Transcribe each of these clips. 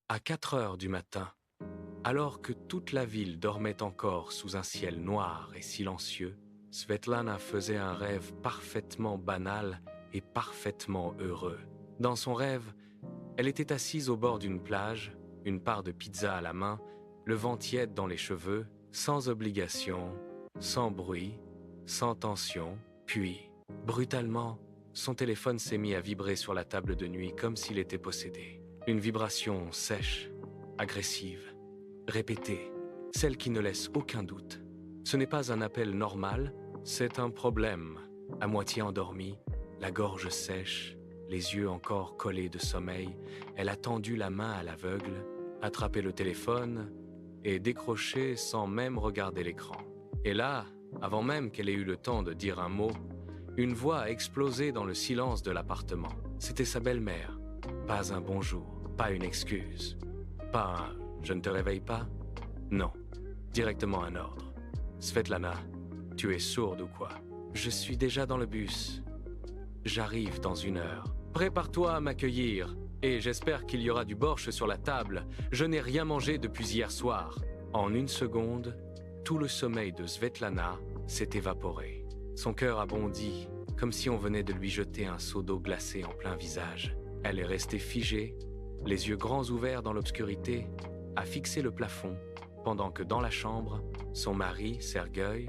À 4 heures du matin, alors que toute la ville dormait encore sous un ciel noir et silencieux, Svetlana faisait un rêve parfaitement banal et parfaitement heureux. Dans son rêve, elle était assise au bord d'une plage, une part de pizza à la main, le vent tiède dans les cheveux, sans obligation, sans bruit, sans tension, puis, brutalement, son téléphone s'est mis à vibrer sur la table de nuit comme s'il était possédé. Une vibration sèche, agressive, répétée, celle qui ne laisse aucun doute. Ce n'est pas un appel normal, c'est un problème. À moitié endormie, la gorge sèche, les yeux encore collés de sommeil, elle a tendu la main à l'aveugle, attrapé le téléphone et décroché sans même regarder l'écran. Et là, avant même qu'elle ait eu le temps de dire un mot, une voix a explosé dans le silence de l'appartement. C'était sa belle-mère. Pas un bonjour, pas une excuse, pas un « je ne te réveille pas ?» Non, directement un ordre. « Svetlana, tu es sourde ou quoi ? Je suis déjà dans le bus. J'arrive dans 1 heure. Prépare-toi à m'accueillir et j'espère qu'il y aura du borsch sur la table. Je n'ai rien mangé depuis hier soir. » En 1 seconde, tout le sommeil de Svetlana s'est évaporé. Son cœur a bondi, comme si on venait de lui jeter un seau d'eau glacée en plein visage. Elle est restée figée, les yeux grands ouverts dans l'obscurité, à fixer le plafond, pendant que dans la chambre, son mari, Sergueï,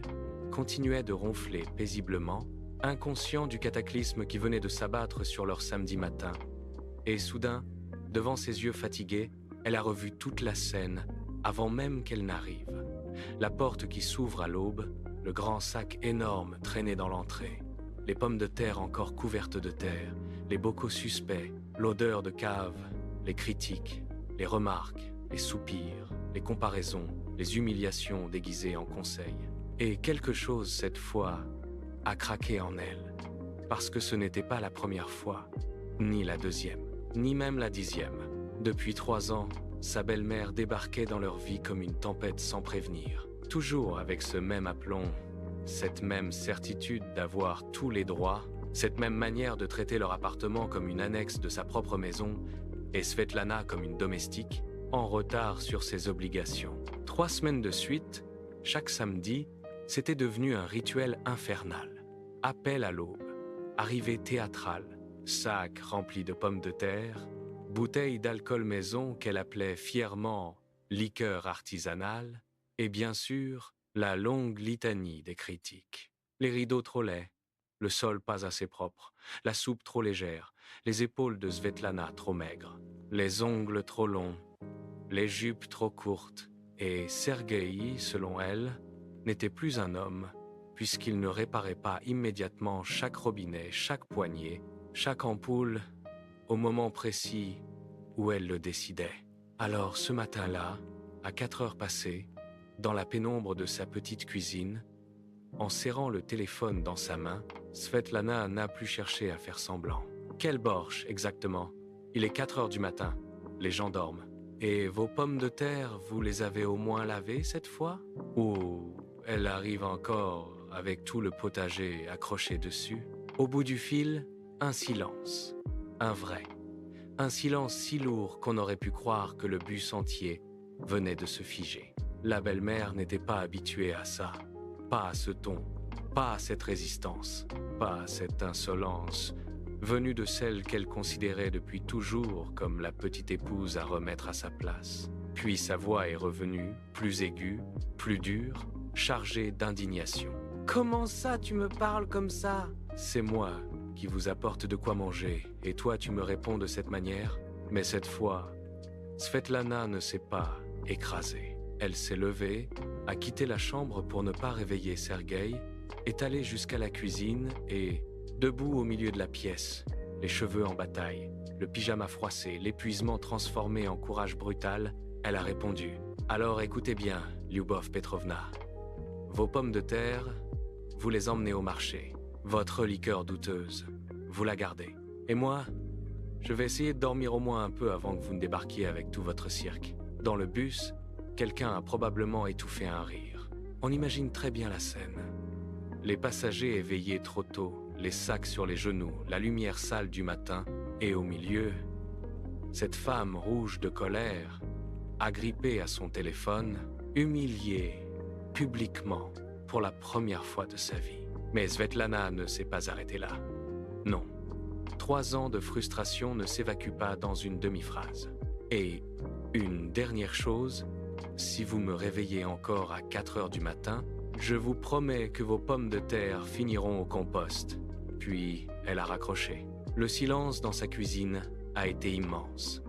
continuait de ronfler paisiblement, inconscient du cataclysme qui venait de s'abattre sur leur samedi matin. Et soudain, devant ses yeux fatigués, elle a revu toute la scène, avant même qu'elle n'arrive. La porte qui s'ouvre à l'aube, le grand sac énorme traîné dans l'entrée, les pommes de terre encore couvertes de terre, les bocaux suspects, l'odeur de cave, les critiques, les remarques, les soupirs, les comparaisons, les humiliations déguisées en conseils. Et quelque chose, cette fois, a craqué en elle, parce que ce n'était pas la première fois, ni la deuxième, ni même la 10e. Depuis 3 ans, sa belle-mère débarquait dans leur vie comme une tempête sans prévenir, toujours avec ce même aplomb, cette même certitude d'avoir tous les droits, cette même manière de traiter leur appartement comme une annexe de sa propre maison, et Svetlana comme une domestique, en retard sur ses obligations. 3 semaines de suite, chaque samedi, c'était devenu un rituel infernal. Appel à l'aube, arrivée théâtrale, sac rempli de pommes de terre, bouteille d'alcool maison qu'elle appelait fièrement liqueur artisanale, et bien sûr, la longue litanie des critiques. Les rideaux trop laids, le sol pas assez propre, la soupe trop légère, les épaules de Svetlana trop maigres, les ongles trop longs, les jupes trop courtes, et Sergueï, selon elle, n'était plus un homme, puisqu'il ne réparait pas immédiatement chaque robinet, chaque poignée, chaque ampoule, au moment précis où elle le décidait. Alors ce matin-là, à 4 heures passées, dans la pénombre de sa petite cuisine, en serrant le téléphone dans sa main, Svetlana n'a plus cherché à faire semblant. Quel borsch, exactement? Il est 4 heures du matin, les gens dorment. Et vos pommes de terre, vous les avez au moins lavées cette fois? Ou elle arrive encore avec tout le potager accroché dessus? Au bout du fil, un silence. Un vrai. Un silence si lourd qu'on aurait pu croire que le bus entier venait de se figer. La belle-mère n'était pas habituée à ça. Pas à ce ton, pas à cette résistance, pas à cette insolence, venue de celle qu'elle considérait depuis toujours comme la petite épouse à remettre à sa place. Puis sa voix est revenue, plus aiguë, plus dure, chargée d'indignation. « Comment ça tu me parles comme ça ?»« C'est moi qui vous apporte de quoi manger, et toi tu me réponds de cette manière ?» Mais cette fois, Svetlana ne s'est pas écrasée. Elle s'est levée, a quitté la chambre pour ne pas réveiller Sergueï, est allée jusqu'à la cuisine et, debout au milieu de la pièce, les cheveux en bataille, le pyjama froissé, l'épuisement transformé en courage brutal, elle a répondu « Alors écoutez bien, Lyubov Petrovna, vos pommes de terre, vous les emmenez au marché. Votre liqueur douteuse, vous la gardez. Et moi, je vais essayer de dormir au moins un peu avant que vous ne débarquiez avec tout votre cirque. » Dans le bus, quelqu'un a probablement étouffé un rire. On imagine très bien la scène. Les passagers éveillés trop tôt, les sacs sur les genoux, la lumière sale du matin, et au milieu, Cette femme rouge de colère, agrippée à son téléphone, humiliée publiquement pour la première fois de sa vie. Mais Svetlana ne s'est pas arrêtée là. Non. 3 ans de frustration ne s'évacuent pas dans une demi-phrase. Et une dernière chose, si vous me réveillez encore à 4 heures du matin, je vous promets que vos pommes de terre finiront au compost. Puis, elle a raccroché. Le silence dans sa cuisine a été immense.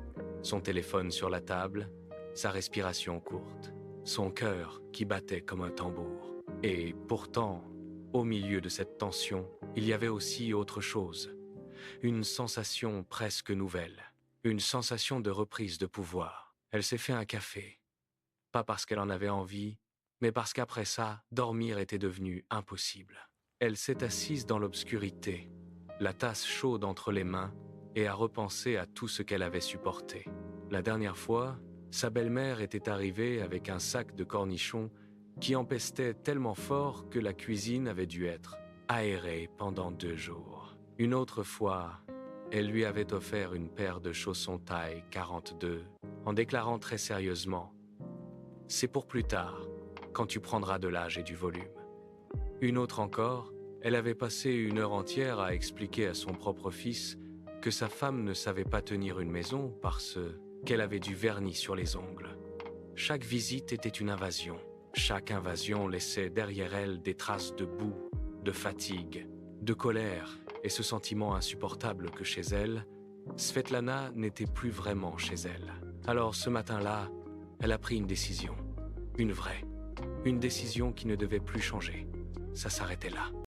Son téléphone sur la table, sa respiration courte, son cœur qui battait comme un tambour. Et pourtant, au milieu de cette tension, il y avait aussi autre chose. Une sensation presque nouvelle. Une sensation de reprise de pouvoir. Elle s'est fait un café. Pas parce qu'elle en avait envie, mais parce qu'après ça, dormir était devenu impossible. Elle s'est assise dans l'obscurité, la tasse chaude entre les mains, et a repensé à tout ce qu'elle avait supporté. La dernière fois, sa belle-mère était arrivée avec un sac de cornichons qui empestait tellement fort que la cuisine avait dû être aérée pendant 2 jours. Une autre fois, elle lui avait offert une paire de chaussons taille 42, en déclarant très sérieusement « C'est pour plus tard, quand tu prendras de l'âge et du volume ». Une autre encore, elle avait passé 1 heure entière à expliquer à son propre fils que sa femme ne savait pas tenir une maison parce qu'elle avait du vernis sur les ongles. Chaque visite était une invasion. Chaque invasion laissait derrière elle des traces de boue, de fatigue, de colère et ce sentiment insupportable que chez elle, Svetlana n'était plus vraiment chez elle. Alors ce matin-là, elle a pris une décision, une vraie, une décision qui ne devait plus changer. Ça s'arrêtait là.